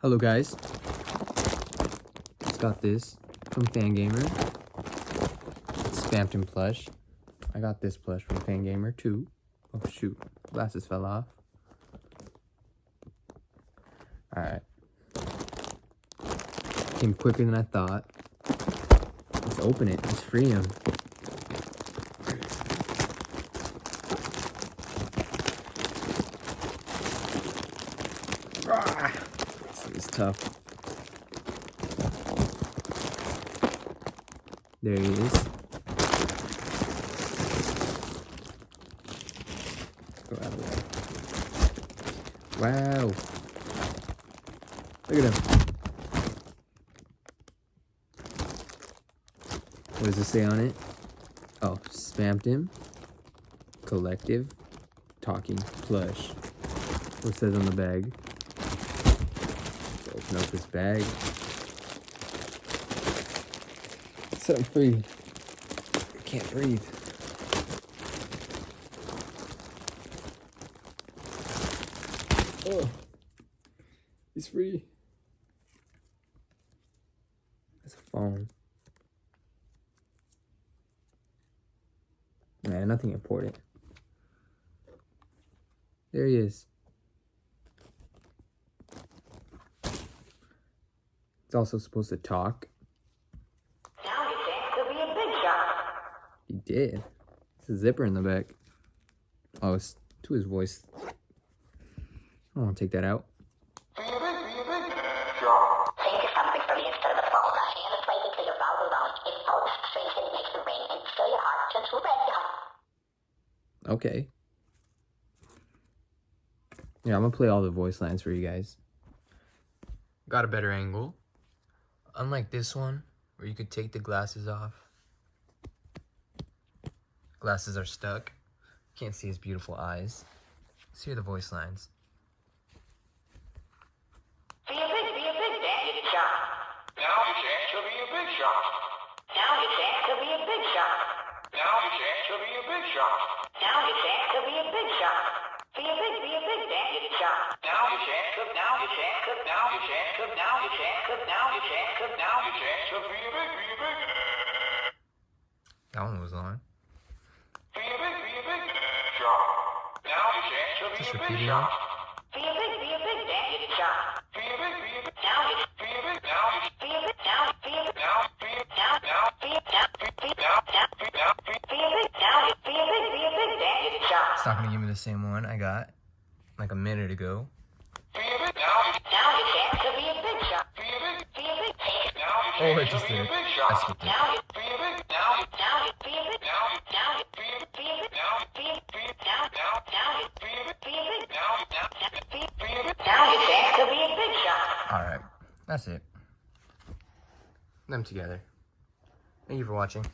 Hello guys, just got this from Fangamer. It's Spamton plush. I got this plush from Fangamer too. Oh shoot, glasses fell off. Alright. Came quicker than I thought. Let's open it, let's free him. This is tough. There he is. Go out of the way. Wow. Look at him. What does it say on it? Oh, Spamton Collective Talking Plush. What it says on the bag. Open up this bag. Set him free. I can't breathe. Oh, he's free. That's a phone. Nah, nothing important. There he is. It's also supposed to talk. Now you think he'll be a big shot. He did. It's a zipper in the back. Oh, it's to his voice. I don't want to take that out. Be a big shot. Think of something for me instead of the phone. I hand it right into your bowel zone. It pulse straight in, makes it ring, and fill your heart just red hot. Okay. Yeah, I'm gonna play all the voice lines for you guys. Got a better angle. Unlike this one, where you could take the glasses off. Glasses are stuck. Can't see his beautiful eyes. Let's hear the voice lines. Be a big daddy shot. Now you chance to be a big shot. Now you chance to be a big shot. Now you chance to be a big shot. Now you chance to be a big shot. Be a big daddy shot. Now you chance to, now you chance to, now you chance to, now you chance to, now you chance to, now you chance to be a big. That one was long. Be a big shot. Now you chance to be Just a big repeating shot. Be a big daddy shot. Be a big, Now you be a big, now you, be a big now be a big now, be a, now now, be a now be now, be now, be be a big now be a big daddy shot. It's not gonna give me the same one I got like a minute ago. be a big, now you, Now you chance to be a big shot. be a big, Be a big now you Oh, it chance just to be did. a big I shot. skipped it. now you Be a big, now you, now you be a big now you, now you be a, be a big now you, be a be a, now now, now you be a big, be a big now you, now, be be a big. now you chance to be a big shot. Alright, that's it. Them together. Thank you for watching.